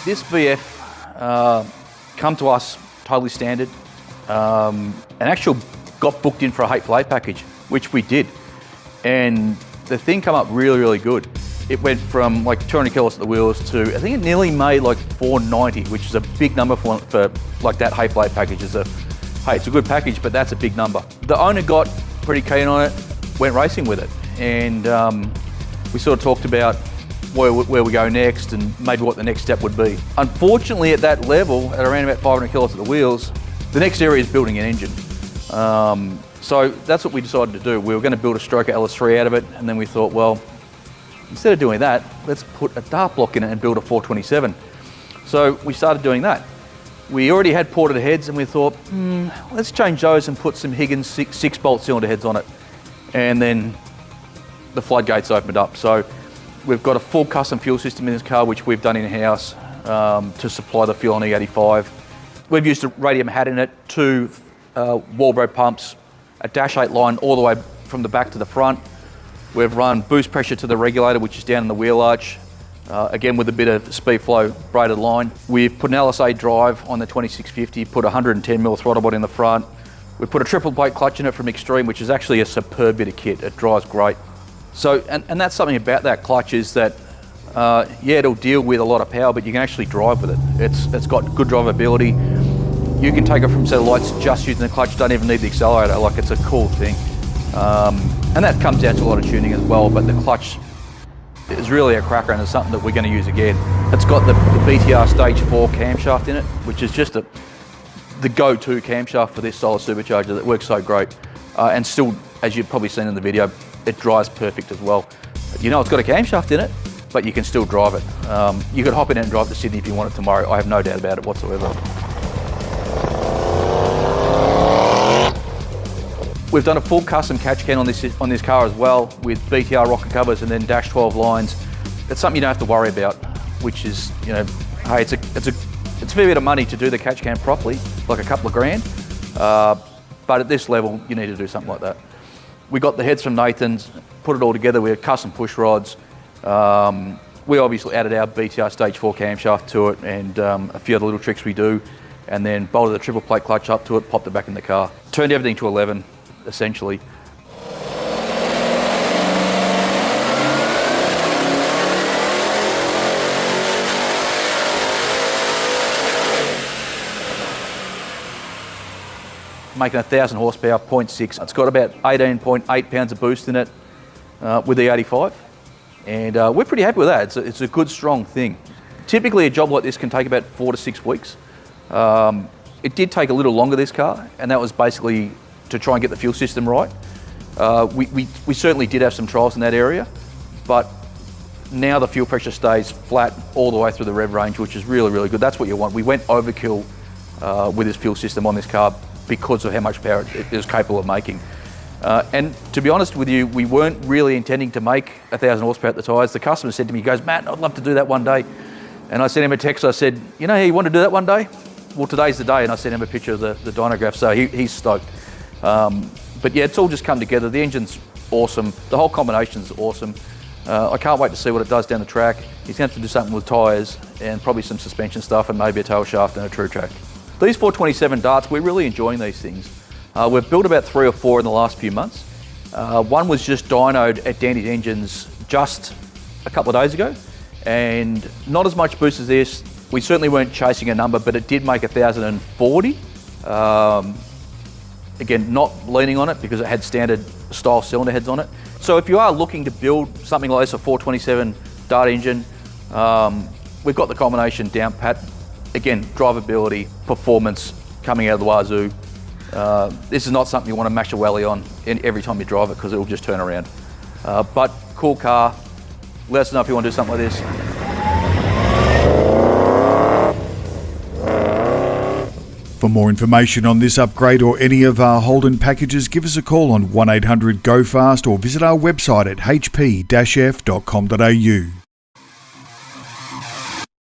This VF come to us totally standard, and actually got booked in for a 8x8 package, which we did. And the thing come up really, really good. It went from like 200 kilos at the wheels to, I think it nearly made like 490, which is a big number for like that 8x8 package. Hey, it's a good package, but that's a big number. The owner got pretty keen on it, went racing with it. And we sort of talked about where we go next and maybe what the next step would be. Unfortunately, at that level, at around about 500 kilos at the wheels, the next area is building an engine. So that's what we decided to do. We were going to build a stroker LS3 out of it, and then we thought, well, instead of doing that, let's put a Dart block in it and build a 427. So we started doing that. We already had ported heads, and we thought, let's change those and put some Higgins 6-bolt cylinder heads on it. And then the floodgates opened up. So we've got a full custom fuel system in this car, which we've done in-house to supply the fuel on E85. We've used a radium hat in it, 2 Walbro pumps, a dash 8 line all the way from the back to the front. We've run boost pressure to the regulator, which is down in the wheel arch, again with a bit of speed flow braided line. We've put an LSA drive on the 2650, put a 110mm throttle body in the front. We've put a triple plate clutch in it from Extreme, which is actually a superb bit of kit. It drives great. So, and that's something about that clutch is that, yeah, it'll deal with a lot of power, but you can actually drive with it. It's got good drivability. You can take it from set of lights just using the clutch, don't even need the accelerator. Like, it's a cool thing. And that comes down to a lot of tuning as well, but the clutch is really a cracker and it's something that we're going to use again. It's got the BTR Stage 4 camshaft in it, which is just the go-to camshaft for this style of supercharger that works so great. And still, as you've probably seen in the video, it drives perfect as well. You know, it's got a camshaft in it, but you can still drive it. You could hop in it and drive to Sydney if you want it tomorrow. I have no doubt about it whatsoever. We've done a full custom catch can on this car as well, with BTR rocker covers and then dash 12 lines. It's something you don't have to worry about, which is, you know, hey, it's a fair bit of money to do the catch can properly, like a couple of grand. But at this level, you need to do something like that. We got the heads from Nathan's, put it all together with custom push rods. We obviously added our BTR Stage 4 camshaft to it and a few other little tricks we do, and then bolted the triple plate clutch up to it, popped it back in the car. Turned everything to 11, essentially. Making 1,000 horsepower, 0.6. It's got about 18.8 pounds of boost in it with the 85. And we're pretty happy with that. It's a good, strong thing. Typically a job like this can take about 4 to 6 weeks. It did take a little longer, this car, and that was basically to try and get the fuel system right. We certainly did have some trials in that area, but now the fuel pressure stays flat all the way through the rev range, which is really, really good. That's what you want. We went overkill with this fuel system on this car because of how much power it is capable of making. And to be honest with you, we weren't really intending to make 1,000 horsepower at the tyres. The customer said to me, he goes, "Matt, I'd love to do that one day." And I sent him a text. I said, "You know how you want to do that one day? Well, today's the day." And I sent him a picture of the dynograph, so he's stoked. But yeah, it's all just come together. The engine's awesome. The whole combination's awesome. I can't wait to see what it does down the track. He's going to have to do something with tyres and probably some suspension stuff and maybe a tail shaft and a true track. These 427 Darts, we're really enjoying these things. We've built about 3 or 4 in the last few months. One was just dynoed at Dandy's Engines just a couple of days ago, and not as much boost as this. We certainly weren't chasing a number, but it did make 1,040. Again, not leaning on it because it had standard style cylinder heads on it. So if you are looking to build something like this, a 427 Dart engine, we've got the combination down pat. Again, drivability, performance coming out of the wazoo. This is not something you want to mash a welly on every time you drive it because it will just turn around. But cool car. Let us know if you want to do something like this. For more information on this upgrade or any of our Holden packages, give us a call on 1800-GO-FAST or visit our website at hp-f.com.au.